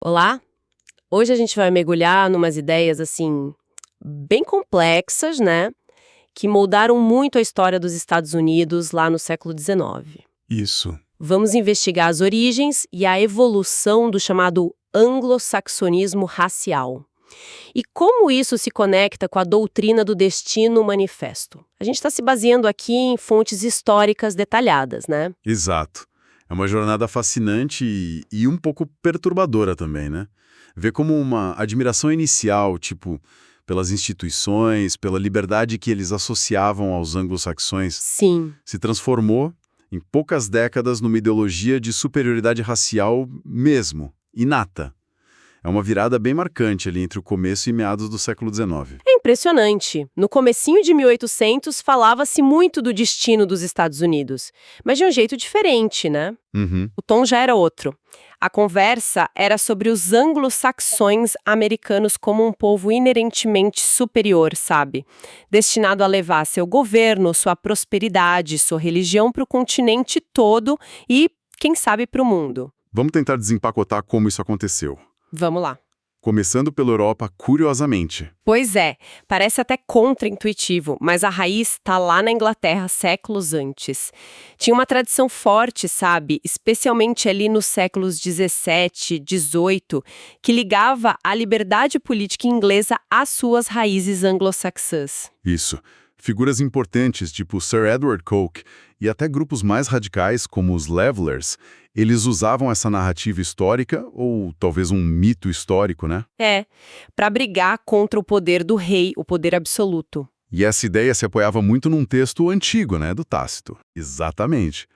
Olá! Hoje a gente vai mergulhar numas ideias, assim, bem complexas, né? Que moldaram muito a história dos Estados Unidos lá no século XIX. Isso. Vamos investigar as origens e a evolução do chamado anglo-saxonismo racial. E como isso se conecta com a doutrina do Destino Manifesto. A gente está se baseando aqui em fontes históricas detalhadas, né? Exato. É uma jornada fascinante e um pouco perturbadora também, né? Ver como uma admiração inicial, tipo, pelas instituições, pela liberdade que eles associavam aos anglo-saxões, Sim. se transformou, em poucas décadas, numa ideologia de superioridade racial mesmo, inata. É uma virada bem marcante ali entre o começo e meados do século XIX. É impressionante. No comecinho de 1800 falava-se muito do destino dos Estados Unidos, mas de um jeito diferente, né? Uhum. O tom já era outro. A conversa era sobre os anglo-saxões americanos como um povo inerentemente superior, sabe? Destinado a levar seu governo, sua prosperidade, sua religião para o continente todo e, quem sabe, para o mundo. Vamos tentar desempacotar como isso aconteceu. Vamos lá. Começando pela Europa, curiosamente. Pois é, parece até contra-intuitivo, mas a raiz está lá na Inglaterra séculos antes. Tinha uma tradição forte, sabe, especialmente ali nos séculos 17, 18, que ligava a liberdade política inglesa às suas raízes anglo-saxãs. Isso. Figuras importantes, tipo Sir Edward Coke, e até grupos mais radicais, como os Levelers, eles usavam essa narrativa histórica, ou talvez um mito histórico, né? É, para brigar contra o poder do rei, o poder absoluto. E essa ideia se apoiava muito num texto antigo, né, do Tácito. Exatamente.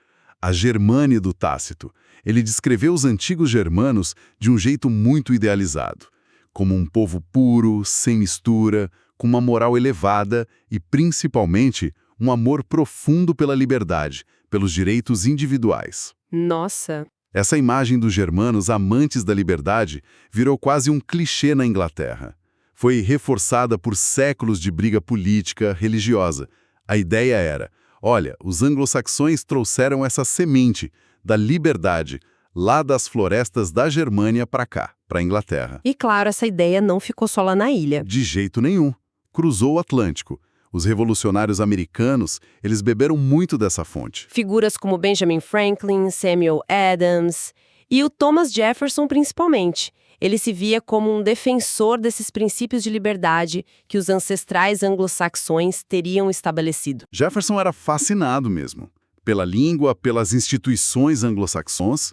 A Germânia do Tácito. Ele descreveu os antigos germanos de um jeito muito idealizado, como um povo puro, sem mistura, com uma moral elevada e, principalmente, um amor profundo pela liberdade, pelos direitos individuais. Nossa, Essa imagem dos germanos amantes da liberdade virou quase um clichê na Inglaterra. Foi reforçada por séculos de briga política, religiosa. A ideia era, olha, os anglo-saxões trouxeram essa semente da liberdade lá das florestas da Germânia para cá, para a Inglaterra. e claro, essa ideia não ficou só lá na ilha. De jeito nenhum. Cruzou o Atlântico. Os revolucionários americanos, eles beberam muito dessa fonte. Figuras como Benjamin Franklin, Samuel Adams e o Thomas Jefferson principalmente. Ele se via como um defensor desses princípios de liberdade que os ancestrais anglo-saxões teriam estabelecido. Jefferson era fascinado mesmo. Pela língua, pelas instituições anglo-saxãs.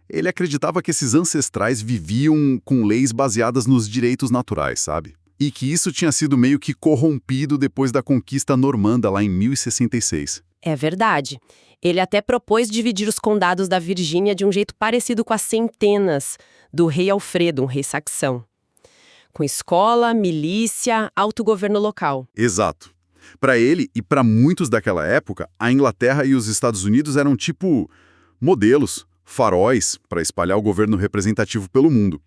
Ele acreditava que esses ancestrais viviam com leis baseadas nos direitos naturais, sabe? E que isso tinha sido meio que corrompido depois da conquista normanda lá em 1066. É verdade. Ele até propôs dividir os condados da Virgínia de um jeito parecido com as centenas do rei Alfredo, um rei saxão. Com escola, milícia, autogoverno local. Exato. Para ele e para muitos daquela época, a Inglaterra e os Estados Unidos eram tipo modelos, faróis para espalhar o governo representativo pelo mundo.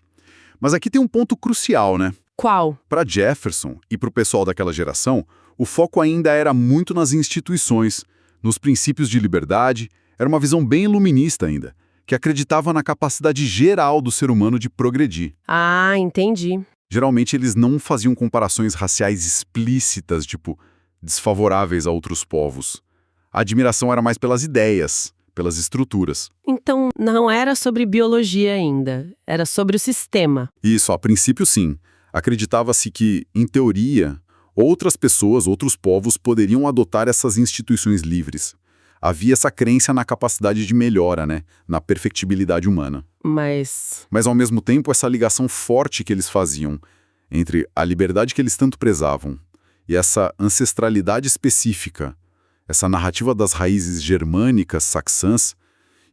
Mas aqui tem um ponto crucial, né? Qual? Para Jefferson e para o pessoal daquela geração, o foco ainda era muito nas instituições, nos princípios de liberdade, era uma visão bem iluminista ainda, que acreditava na capacidade geral do ser humano de progredir. Ah, entendi. Geralmente eles não faziam comparações raciais explícitas, tipo, desfavoráveis a outros povos. A admiração era mais pelas ideias, pelas estruturas. Então, não era sobre biologia ainda, era sobre o sistema. Isso, a princípio sim. Acreditava-se que, em teoria, outras pessoas, outros povos poderiam adotar essas instituições livres. Havia essa crença na capacidade de melhora, né? Na perfectibilidade humana. Mas Mas, ao mesmo tempo, essa ligação forte que eles faziam entre a liberdade que eles tanto prezavam e essa ancestralidade específica, essa narrativa das raízes germânicas, saxãs,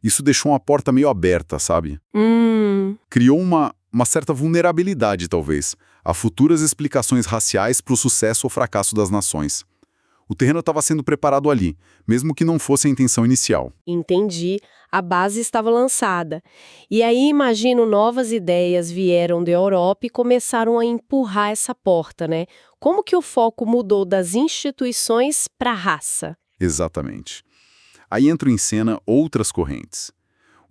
isso deixou uma porta meio aberta, sabe? Criou uma certa vulnerabilidade, talvez, a futuras explicações raciais para o sucesso ou fracasso das nações. O terreno estava sendo preparado ali, mesmo que não fosse a intenção inicial. entendi, a base estava lançada. E aí, imagino, novas ideias vieram da Europa e começaram a empurrar essa porta, né? Como que o foco mudou das instituições para a raça? Exatamente. Aí entram em cena outras correntes.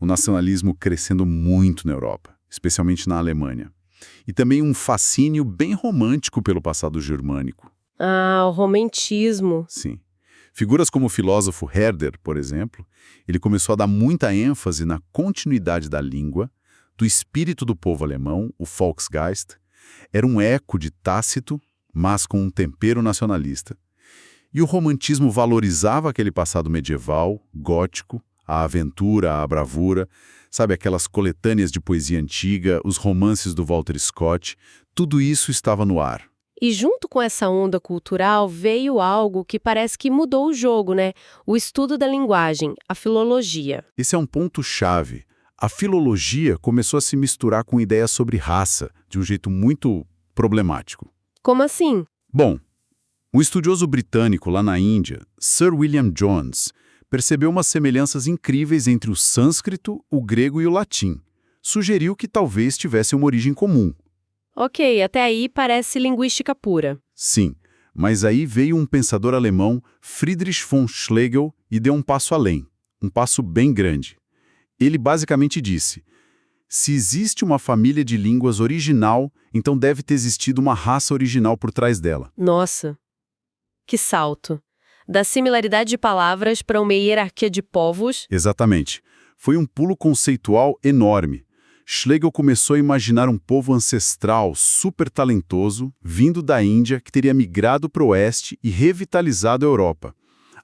O nacionalismo crescendo muito na Europa, especialmente na Alemanha. E também um fascínio bem romântico pelo passado germânico. Ah, o romantismo. Sim. Figuras como o filósofo Herder, por exemplo, ele começou a dar muita ênfase na continuidade da língua, do espírito do povo alemão, o Volksgeist. Era um eco de Tácito, mas com um tempero nacionalista. E o romantismo valorizava aquele passado medieval, gótico, a aventura, a bravura, sabe, aquelas coletâneas de poesia antiga, os romances do Walter Scott, tudo isso estava no ar. E junto com essa onda cultural veio algo que parece que mudou o jogo, né? O estudo da linguagem, a filologia. Esse é um ponto-chave. A filologia começou a se misturar com ideias sobre raça, de um jeito muito problemático. Como assim? Bom, um estudioso britânico lá na Índia, Sir William Jones, percebeu umas semelhanças incríveis entre o sânscrito, o grego e o latim. Sugeriu que talvez tivessem uma origem comum. Ok, até aí parece linguística pura. Sim, mas aí veio um pensador alemão, Friedrich von Schlegel, e deu um passo além, um passo bem grande. Ele basicamente disse: se existe uma família de línguas original, então deve ter existido uma raça original por trás dela. Nossa, que salto! Da similaridade de palavras para uma hierarquia de povos. Exatamente. Foi um pulo conceitual enorme. Schlegel começou a imaginar um povo ancestral super talentoso, vindo da Índia, que teria migrado para o oeste e revitalizado a Europa.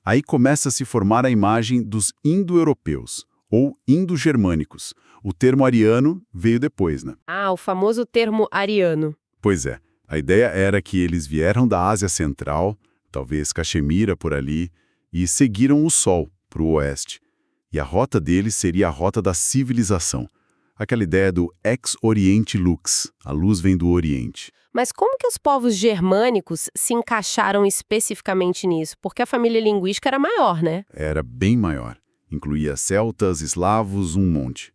Aí começa a se formar a imagem dos indo-europeus, ou indo-germânicos. O termo ariano veio depois, né? Ah, o famoso termo ariano. Pois é, a ideia era que eles vieram da Ásia Central, talvez Caxemira por ali, e seguiram o Sol para o oeste. E a rota deles seria a rota da civilização. Aquela ideia do ex oriente lux, a luz vem do Oriente. Mas como que os povos germânicos se encaixaram especificamente nisso? Porque a família linguística era maior, né? Era bem maior. Incluía celtas, eslavos, um monte.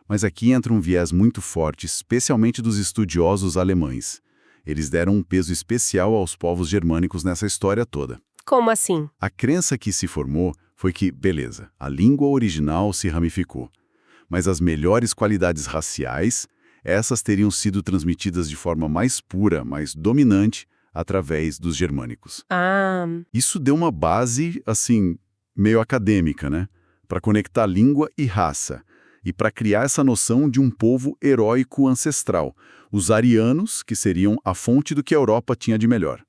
Mas aqui entra um viés muito forte, especialmente dos estudiosos alemães. Eles deram um peso especial aos povos germânicos nessa história toda. Como assim? A crença que se formou foi que, beleza, a língua original se ramificou. Mas as melhores qualidades raciais, essas teriam sido transmitidas de forma mais pura, mais dominante, através dos germânicos. Ah, Isso deu uma base, assim, meio acadêmica, né? Para conectar língua e raça, e para criar essa noção de um povo heróico ancestral. Os arianos, que seriam a fonte do que a Europa tinha de melhor.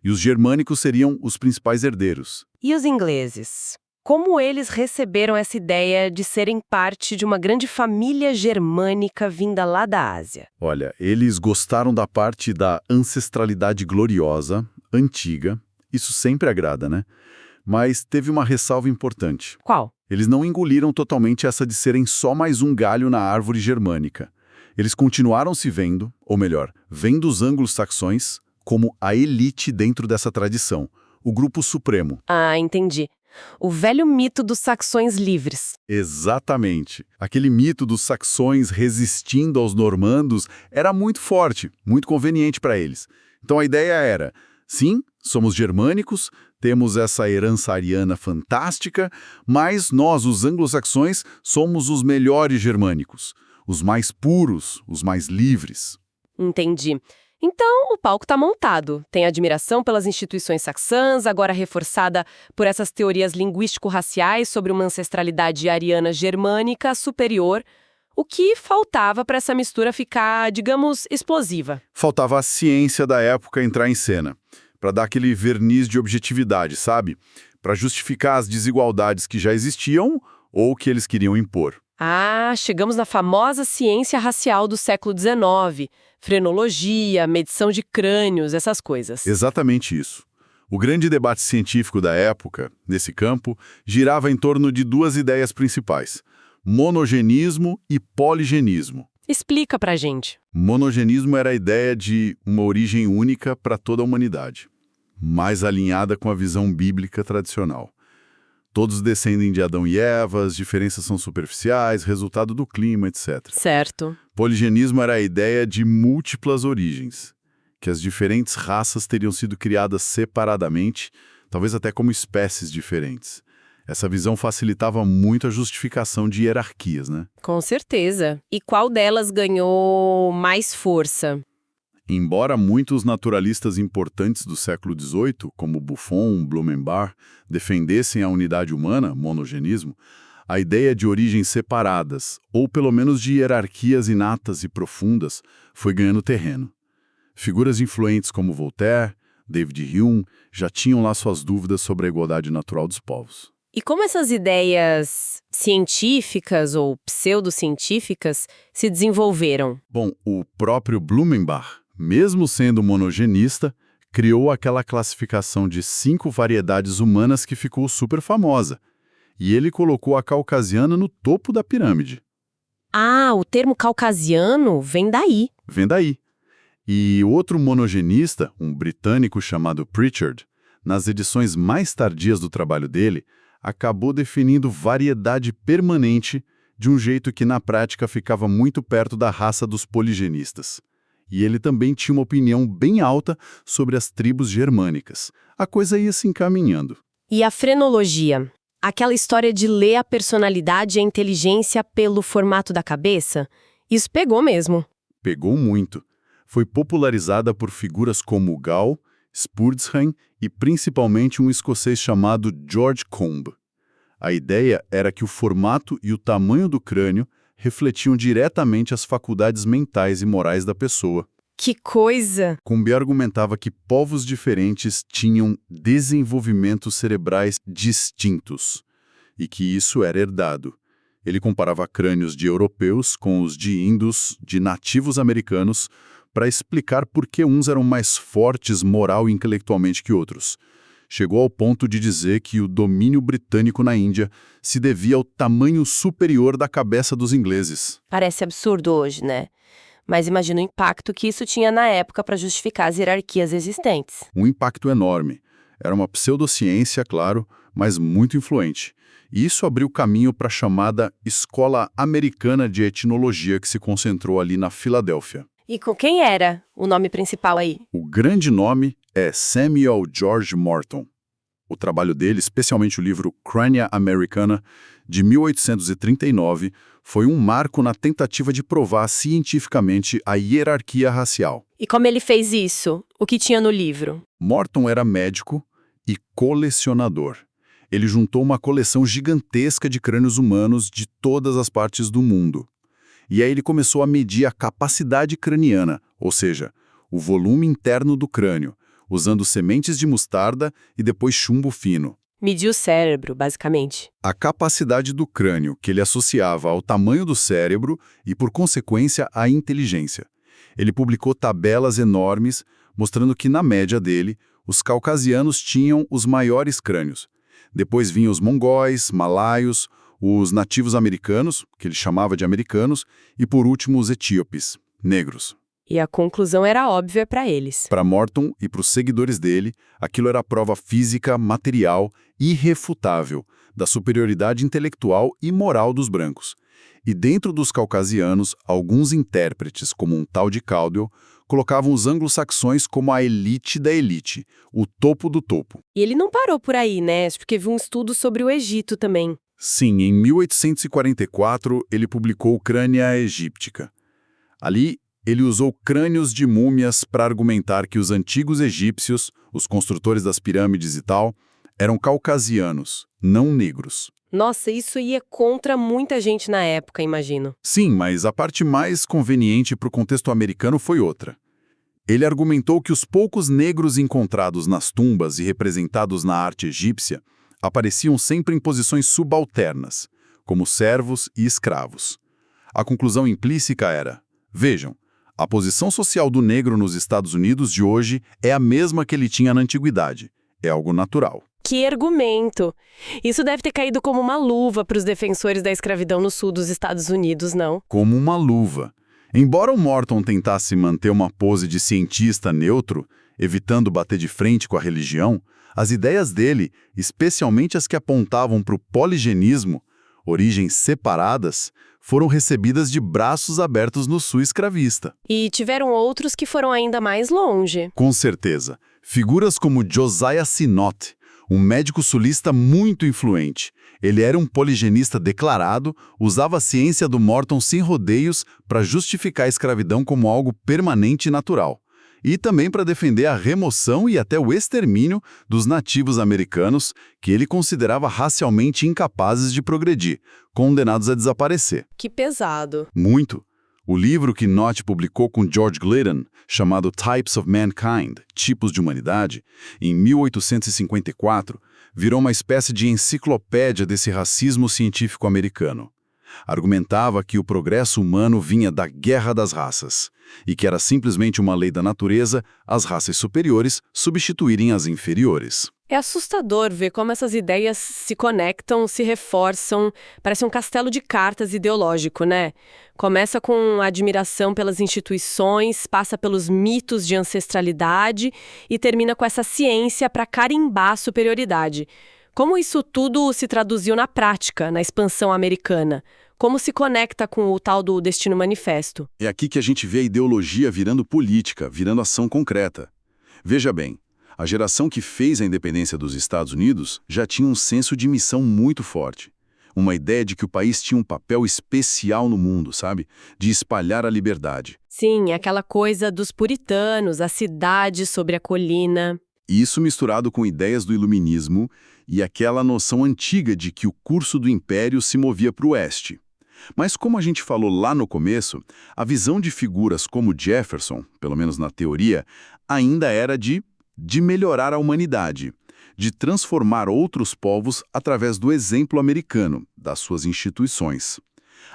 E os germânicos seriam os principais herdeiros. e os ingleses? Como eles receberam essa ideia de serem parte de uma grande família germânica vinda lá da Ásia? Olha, eles gostaram da parte da ancestralidade gloriosa, antiga. Isso sempre agrada, né? Mas teve uma ressalva importante. Qual? Eles não engoliram totalmente essa de serem só mais um galho na árvore germânica. Eles continuaram se vendo, ou melhor, vendo os anglo-saxões como a elite dentro dessa tradição, o grupo supremo. Ah, entendi. O velho mito dos saxões livres. Exatamente. Aquele mito dos saxões resistindo aos normandos era muito forte, muito conveniente para eles. Então a ideia era, sim, somos germânicos, temos essa herança ariana fantástica, mas nós, os anglo-saxões, somos os melhores germânicos, os mais puros, os mais livres. Entendi. Então, o palco está montado. Tem admiração pelas instituições saxãs, agora reforçada por essas teorias linguístico-raciais sobre uma ancestralidade ariana germânica superior. O que faltava para essa mistura ficar, digamos, explosiva? Faltava a ciência da época entrar em cena, para dar aquele verniz de objetividade, sabe? Para justificar as desigualdades que já existiam ou que eles queriam impor. Ah, chegamos na famosa ciência racial do século XIX. Frenologia, medição de crânios, essas coisas. Exatamente isso. O grande debate científico da época, nesse campo, girava em torno de duas ideias principais: monogenismo e poligenismo. Explica pra gente. Monogenismo era a ideia de uma origem única para toda a humanidade, mais alinhada com a visão bíblica tradicional. Todos descendem de Adão e Eva, as diferenças são superficiais, resultado do clima, etc. Certo. Poligenismo era a ideia de múltiplas origens, que as diferentes raças teriam sido criadas separadamente, talvez até como espécies diferentes. Essa visão facilitava muito a justificação de hierarquias, né? Com certeza. E qual delas ganhou mais força? Embora muitos naturalistas importantes do século XVIII, como Buffon, Blumenbach, defendessem a unidade humana, monogenismo, a ideia de origens separadas, ou pelo menos de hierarquias inatas e profundas, foi ganhando terreno. Figuras influentes como Voltaire, David Hume, já tinham lá suas dúvidas sobre a igualdade natural dos povos. E como essas ideias científicas ou pseudocientíficas se desenvolveram? Bom, o próprio Blumenbach, mesmo sendo monogenista, criou aquela classificação de 5 variedades humanas que ficou super famosa. E ele colocou a caucasiana no topo da pirâmide. Ah, o termo caucasiano vem daí. Vem daí. E outro monogenista, um britânico chamado Pritchard, nas edições mais tardias do trabalho dele, acabou definindo variedade permanente de um jeito que na prática ficava muito perto da raça dos poligenistas. E ele também tinha uma opinião bem alta sobre as tribos germânicas. A coisa ia se encaminhando. E a frenologia? Aquela história de ler a personalidade e a inteligência pelo formato da cabeça? Isso pegou mesmo. Pegou muito. Foi popularizada por figuras como Gall, Spurzheim e principalmente um escocês chamado George Combe. A ideia era que o formato e o tamanho do crânio refletiam diretamente as faculdades mentais e morais da pessoa. Que coisa! Combe argumentava que povos diferentes tinham desenvolvimentos cerebrais distintos e que isso era herdado. Ele comparava crânios de europeus com os de índios, de nativos americanos, para explicar por que uns eram mais fortes moral e intelectualmente que outros. Chegou ao ponto de dizer que o domínio britânico na Índia se devia ao tamanho superior da cabeça dos ingleses. Parece absurdo hoje, né? Mas imagina o impacto que isso tinha na época para justificar as hierarquias existentes. Um impacto enorme. Era uma pseudociência, claro, mas muito influente. E isso abriu caminho para a chamada Escola Americana de Etnologia, que se concentrou ali na Filadélfia. E com quem era o nome principal aí? O grande nome é Samuel George Morton. O trabalho dele, especialmente o livro Crania Americana, de 1839, foi um marco na tentativa de provar cientificamente a hierarquia racial. E como ele fez isso? O que tinha no livro? Morton era médico e colecionador. Ele juntou uma coleção gigantesca de crânios humanos de todas as partes do mundo. E aí ele começou a medir a capacidade craniana, ou seja, o volume interno do crânio, usando sementes de mostarda e depois chumbo fino. Mediu o cérebro, basicamente. A capacidade do crânio, que ele associava ao tamanho do cérebro e, por consequência, à inteligência. Ele publicou tabelas enormes, mostrando que, na média dele, os caucasianos tinham os maiores crânios. Depois vinham os mongóis, malaios, os nativos americanos, que ele chamava de americanos, e, por último, os etíopes, negros. E a conclusão era óbvia para eles. Para Morton e para os seguidores dele, aquilo era prova física, material, irrefutável, da superioridade intelectual e moral dos brancos. E dentro dos caucasianos, alguns intérpretes, como um tal de Caldwell, colocavam os anglo-saxões como a elite da elite, o topo do topo. E ele não parou por aí, né? Porque viu um estudo sobre o Egito também. Sim, em 1844, ele publicou Crânia Egíptica. Ali, ele usou crânios de múmias para argumentar que os antigos egípcios, os construtores das pirâmides e tal, eram caucasianos, não negros. Nossa, isso ia contra muita gente na época, imagino. Sim, mas a parte mais conveniente para o contexto americano foi outra. Ele argumentou que os poucos negros encontrados nas tumbas e representados na arte egípcia apareciam sempre em posições subalternas, como servos e escravos. A conclusão implícita era: vejam, a posição social do negro nos Estados Unidos de hoje é a mesma que ele tinha na antiguidade. É algo natural. Que argumento! Isso deve ter caído como uma luva para os defensores da escravidão no sul dos Estados Unidos, não? Como uma luva. Embora o Morton tentasse manter uma pose de cientista neutro, evitando bater de frente com a religião, as ideias dele, especialmente as que apontavam para o poligenismo, origens separadas, foram recebidas de braços abertos no sul escravista. E tiveram outros que foram ainda mais longe. Com certeza. Figuras como Josiah Sinnott, Um médico sulista muito influente. Ele era um poligenista declarado, usava a ciência do Morton sem rodeios para justificar a escravidão como algo permanente e natural. E também para defender a remoção e até o extermínio dos nativos americanos, que ele considerava racialmente incapazes de progredir, condenados a desaparecer. Que pesado. Muito. O livro que Nott publicou com George Gliddon, chamado Types of Mankind, Tipos de Humanidade, em 1854, virou uma espécie de enciclopédia desse racismo científico americano. Argumentava que o progresso humano vinha da guerra das raças e que era simplesmente uma lei da natureza as raças superiores substituírem as inferiores. É assustador ver como essas ideias se conectam, se reforçam, parece um castelo de cartas ideológico, né? Começa com admiração pelas instituições, passa pelos mitos de ancestralidade e termina com essa ciência para carimbar a superioridade. Como isso tudo se traduziu na prática, na expansão americana? Como se conecta com o tal do Destino Manifesto? É aqui que a gente vê a ideologia virando política, virando ação concreta. Veja bem, a geração que fez a independência dos Estados Unidos já tinha um senso de missão muito forte. Uma ideia de que o país tinha um papel especial no mundo, sabe? De espalhar a liberdade. Sim, aquela coisa dos puritanos, a cidade sobre a colina. Isso misturado com ideias do iluminismo e aquela noção antiga de que o curso do império se movia para o oeste. Mas como a gente falou lá no começo, a visão de figuras como Jefferson, pelo menos na teoria, ainda era de melhorar a humanidade, de transformar outros povos através do exemplo americano, das suas instituições.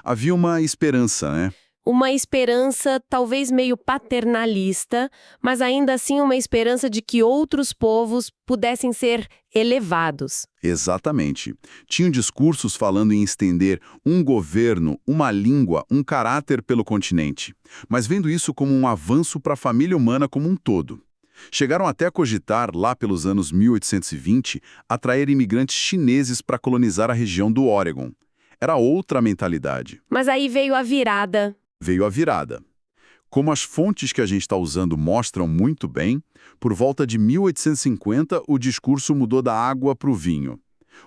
Havia uma esperança, né? Uma esperança talvez meio paternalista, mas ainda assim uma esperança de que outros povos pudessem ser elevados. Exatamente. Tinham discursos falando em estender um governo, uma língua, um caráter pelo continente, mas vendo isso como um avanço para a família humana como um todo. Chegaram até a cogitar, lá pelos anos 1820, atrair imigrantes chineses para colonizar a região do Oregon. Era outra mentalidade. Mas aí veio a virada. Veio a virada. Como as fontes que a gente está usando mostram muito bem, por volta de 1850 o discurso mudou da água para o vinho.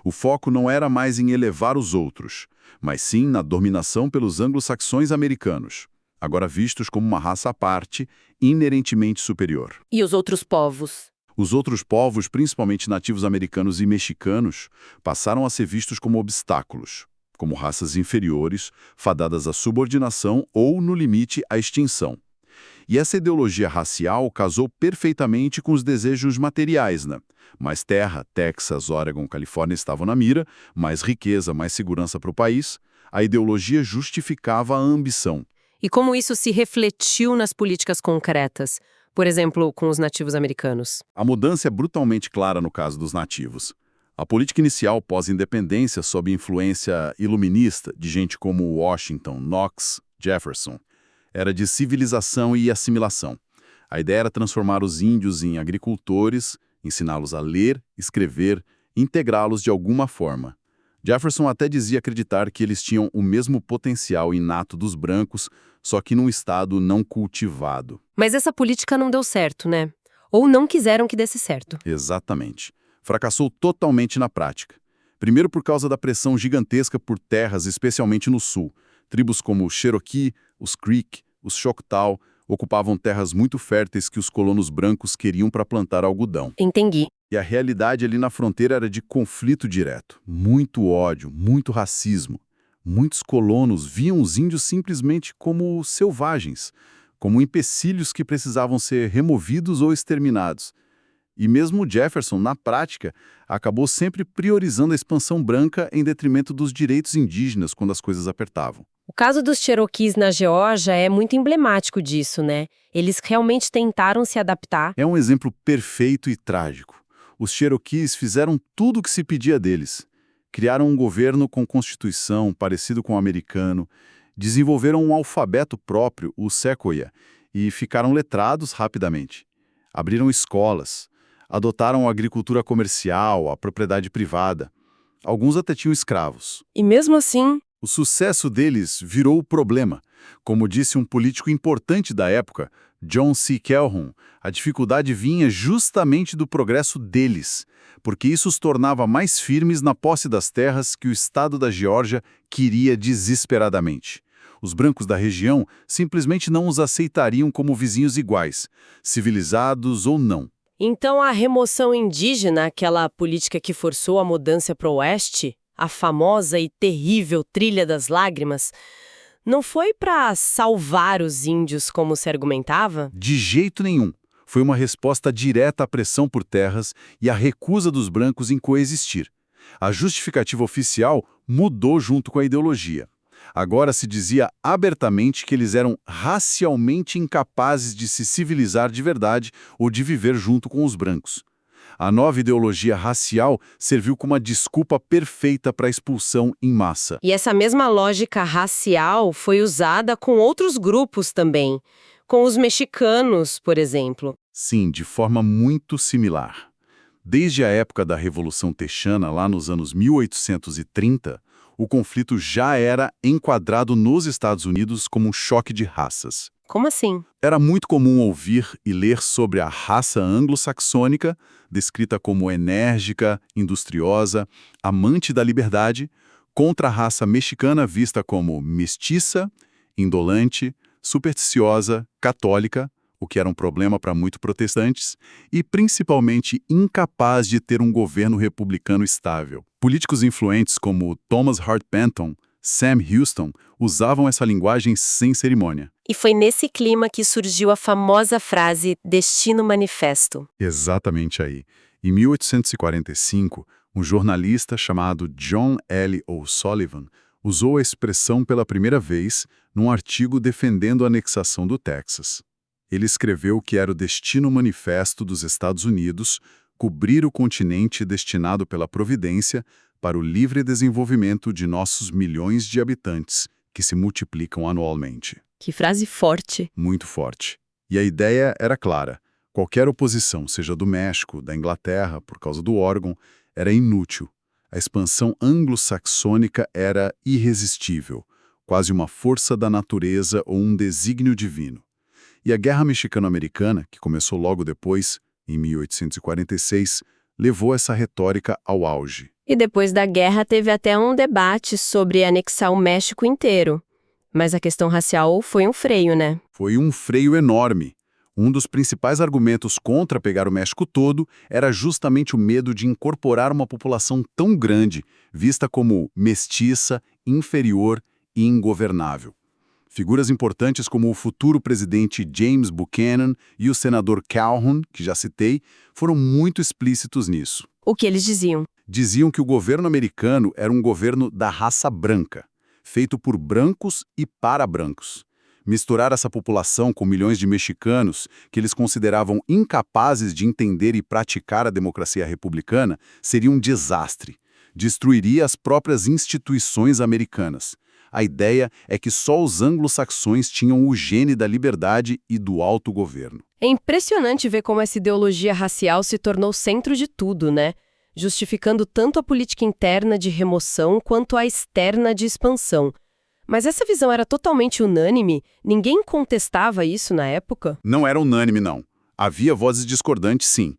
O foco não era mais em elevar os outros, mas sim na dominação pelos anglo-saxões americanos, agora vistos como uma raça à parte, inerentemente superior. E os outros povos? Os outros povos, principalmente nativos americanos e mexicanos, passaram a ser vistos como obstáculos, como raças inferiores, fadadas à subordinação ou, no limite, à extinção. E essa ideologia racial casou perfeitamente com os desejos materiais, né? Mais terra, Texas, Oregon, Califórnia estavam na mira, mais riqueza, mais segurança para o país. A ideologia justificava a ambição. E como isso se refletiu nas políticas concretas, por exemplo, com os nativos americanos? A mudança é brutalmente clara no caso dos nativos. A política inicial pós-independência, sob influência iluminista de gente como Washington, Knox, Jefferson, era de civilização e assimilação. A ideia era transformar os índios em agricultores, ensiná-los a ler, escrever, integrá-los de alguma forma. Jefferson até dizia acreditar que eles tinham o mesmo potencial inato dos brancos, só que num estado não cultivado. Mas essa política não deu certo, né? Ou não quiseram que desse certo. Exatamente. Fracassou totalmente na prática. Primeiro por causa da pressão gigantesca por terras, especialmente no sul. Tribos como os Cherokee, os Creek, os Choctaw ocupavam terras muito férteis que os colonos brancos queriam para plantar algodão. Entendi. E a realidade ali na fronteira era de conflito direto. Muito ódio, muito racismo. Muitos colonos viam os índios simplesmente como selvagens, como empecilhos que precisavam ser removidos ou exterminados. E mesmo Jefferson, na prática, acabou sempre priorizando a expansão branca em detrimento dos direitos indígenas quando as coisas apertavam. O caso dos Cherokees na Geórgia é muito emblemático disso, né? Eles realmente tentaram se adaptar. É um exemplo perfeito e trágico. Os Cherokees fizeram tudo o que se pedia deles. Criaram um governo com constituição parecido com o americano, desenvolveram um alfabeto próprio, o Sequoia, e ficaram letrados rapidamente. Abriram escolas, adotaram a agricultura comercial, a propriedade privada. Alguns até tinham escravos. E mesmo assim, O sucesso deles virou o problema. Como disse um político importante da época, John C. Calhoun, a dificuldade vinha justamente do progresso deles, porque isso os tornava mais firmes na posse das terras que o estado da Geórgia queria desesperadamente. Os brancos da região simplesmente não os aceitariam como vizinhos iguais, civilizados ou não. Então a remoção indígena, aquela política que forçou a mudança para o oeste, a famosa e terrível Trilha das Lágrimas, não foi para salvar os índios, como se argumentava? De jeito nenhum. Foi uma resposta direta à pressão por terras e à recusa dos brancos em coexistir. A justificativa oficial mudou junto com a ideologia. Agora se dizia abertamente que eles eram racialmente incapazes de se civilizar de verdade ou de viver junto com os brancos. A nova ideologia racial serviu como uma desculpa perfeita para a expulsão em massa. E essa mesma lógica racial foi usada com outros grupos também, com os mexicanos, por exemplo. Sim, de forma muito similar. Desde a época da Revolução Texana, lá nos anos 1830, o conflito já era enquadrado nos Estados Unidos como um choque de raças. Como assim? Era muito comum ouvir e ler sobre a raça anglo-saxônica, descrita como enérgica, industriosa, amante da liberdade, contra a raça mexicana vista como mestiça, indolente, supersticiosa, católica, o que era um problema para muitos protestantes, e principalmente incapaz de ter um governo republicano estável. Políticos influentes como Thomas Hart Benton, Sam Houston, usavam essa linguagem sem cerimônia. E foi nesse clima que surgiu a famosa frase Destino Manifesto. Exatamente aí. Em 1845, um jornalista chamado John L. O'Sullivan usou a expressão pela primeira vez num artigo defendendo a anexação do Texas. Ele escreveu que era o destino manifesto dos Estados Unidos cobrir o continente destinado pela Providência para o livre desenvolvimento de nossos milhões de habitantes, que se multiplicam anualmente. Que frase forte. Muito forte. E a ideia era clara. Qualquer oposição, seja do México, da Inglaterra, por causa do órgão, era inútil. A expansão anglo-saxônica era irresistível, quase uma força da natureza ou um desígnio divino. E a Guerra Mexicano-Americana, que começou logo depois, em 1846, levou essa retórica ao auge. E depois da guerra teve até um debate sobre anexar o México inteiro. Mas a questão racial foi um freio, né? Foi um freio enorme. Um dos principais argumentos contra pegar o México todo era justamente o medo de incorporar uma população tão grande, vista como mestiça, inferior e ingovernável. Figuras importantes como o futuro presidente James Buchanan e o senador Calhoun, que já citei, foram muito explícitos nisso. O que eles diziam? Diziam que o governo americano era um governo da raça branca, feito por brancos e para brancos. Misturar essa população com milhões de mexicanos que eles consideravam incapazes de entender e praticar a democracia republicana seria um desastre. Destruiria as próprias instituições americanas. A ideia é que só os anglo-saxões tinham o gene da liberdade e do autogoverno. É impressionante ver como essa ideologia racial se tornou centro de tudo, né? Justificando tanto a política interna de remoção quanto a externa de expansão. Mas essa visão era totalmente unânime? Ninguém contestava isso na época? Não era unânime, não. Havia vozes discordantes, sim.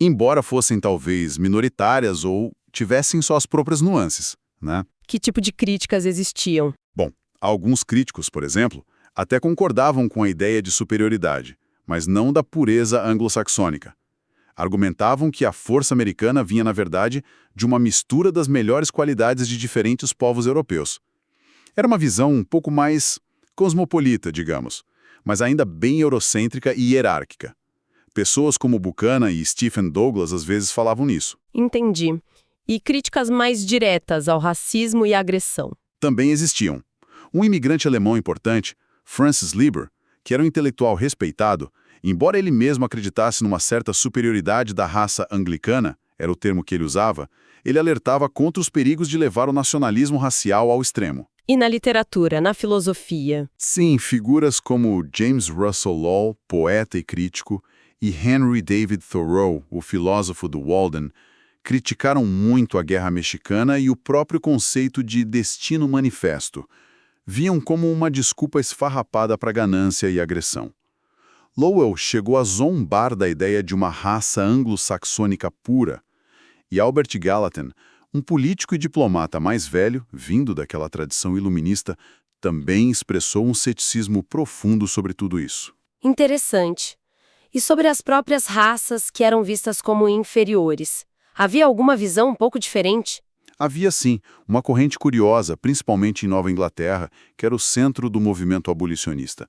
Embora fossem talvez minoritárias ou tivessem suas próprias nuances, né? Que tipo de críticas existiam? Bom, alguns críticos, por exemplo, até concordavam com a ideia de superioridade, mas não da pureza anglo-saxônica. Argumentavam que a força americana vinha, na verdade, de uma mistura das melhores qualidades de diferentes povos europeus. Era uma visão um pouco mais cosmopolita, digamos, mas ainda bem eurocêntrica e hierárquica. Pessoas como Buchanan e Stephen Douglas às vezes falavam nisso. Entendi. E críticas mais diretas ao racismo e à agressão? Também existiam. Um imigrante alemão importante, Francis Lieber, que era um intelectual respeitado, embora ele mesmo acreditasse numa certa superioridade da raça anglicana, era o termo que ele usava, ele alertava contra os perigos de levar o nacionalismo racial ao extremo. E na literatura, na filosofia? Sim, figuras como James Russell Lowell, poeta e crítico, e Henry David Thoreau, o filósofo do Walden, criticaram muito a Guerra Mexicana e o próprio conceito de destino manifesto. Viam como uma desculpa esfarrapada para ganância e agressão. Lowell chegou a zombar da ideia de uma raça anglo-saxônica pura, e Albert Gallatin, um político e diplomata mais velho, vindo daquela tradição iluminista, também expressou um ceticismo profundo sobre tudo isso. Interessante. E sobre as próprias raças que eram vistas como inferiores? Havia alguma visão um pouco diferente? Havia, sim, uma corrente curiosa, principalmente em Nova Inglaterra, que era o centro do movimento abolicionista.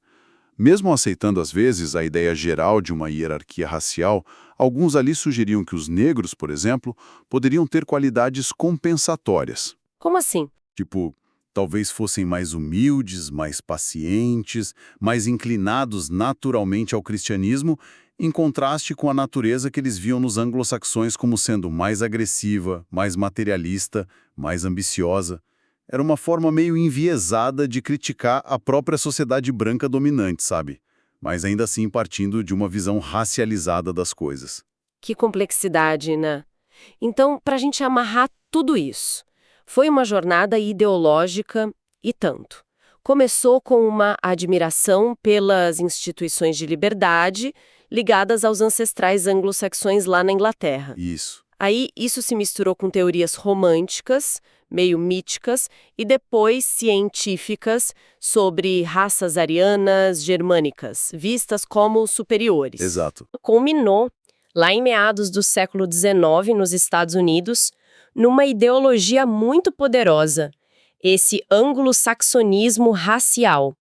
Mesmo aceitando às vezes a ideia geral de uma hierarquia racial, alguns ali sugeriam que os negros, por exemplo, poderiam ter qualidades compensatórias. Como assim? Tipo, talvez fossem mais humildes, mais pacientes, mais inclinados naturalmente ao cristianismo, em contraste com a natureza que eles viam nos anglo-saxões como sendo mais agressiva, mais materialista, mais ambiciosa. Era uma forma meio enviesada de criticar a própria sociedade branca dominante, sabe? Mas ainda assim partindo de uma visão racializada das coisas. Que complexidade, né? Então, para a gente amarrar tudo isso, foi uma jornada ideológica e tanto. Começou com uma admiração pelas instituições de liberdade ligadas aos ancestrais anglo-saxões lá na Inglaterra. Isso. Aí, isso se misturou com teorias românticas, meio míticas, e depois científicas sobre raças arianas germânicas, vistas como superiores. Exato. Culminou, lá em meados do século XIX, nos Estados Unidos, numa ideologia muito poderosa, esse anglo-saxonismo racial,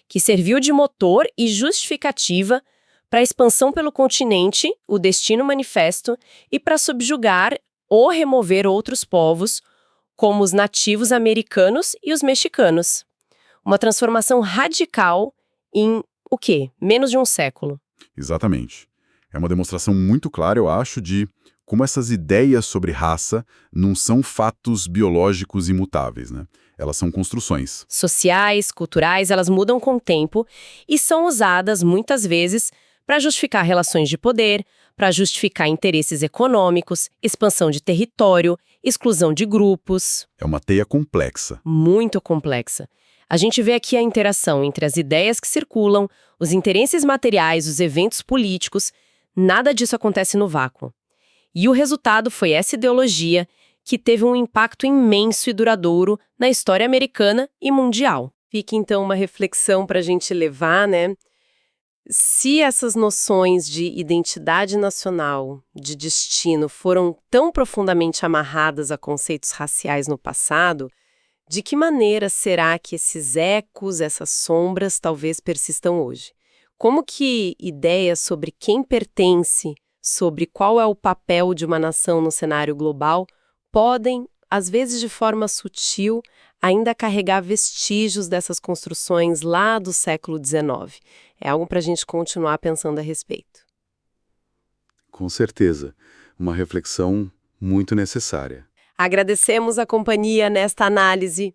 que serviu de motor e justificativa para a expansão pelo continente, o Destino Manifesto, e para subjugar ou remover outros povos, como os nativos americanos e os mexicanos. Uma transformação radical em, o quê? Menos de um século. Exatamente. É uma demonstração muito clara, eu acho, de como essas ideias sobre raça não são fatos biológicos imutáveis, né? Elas são construções. Sociais, culturais, elas mudam com o tempo e são usadas, muitas vezes, para justificar relações de poder, para justificar interesses econômicos, expansão de território, exclusão de grupos. É uma teia complexa. Muito complexa. A gente vê aqui a interação entre as ideias que circulam, os interesses materiais, os eventos políticos. Nada disso acontece no vácuo. E o resultado foi essa ideologia que teve um impacto imenso e duradouro na história americana e mundial. Fica então uma reflexão para a gente levar, né? Se essas noções de identidade nacional, de destino, foram tão profundamente amarradas a conceitos raciais no passado, de que maneira será que esses ecos, essas sombras, talvez persistam hoje? Como que ideias sobre quem pertence, sobre qual é o papel de uma nação no cenário global, podem, às vezes de forma sutil, ainda carregar vestígios dessas construções lá do século XIX? É algo para a gente continuar pensando a respeito. Com certeza. Uma reflexão muito necessária. Agradecemos a companhia nesta análise.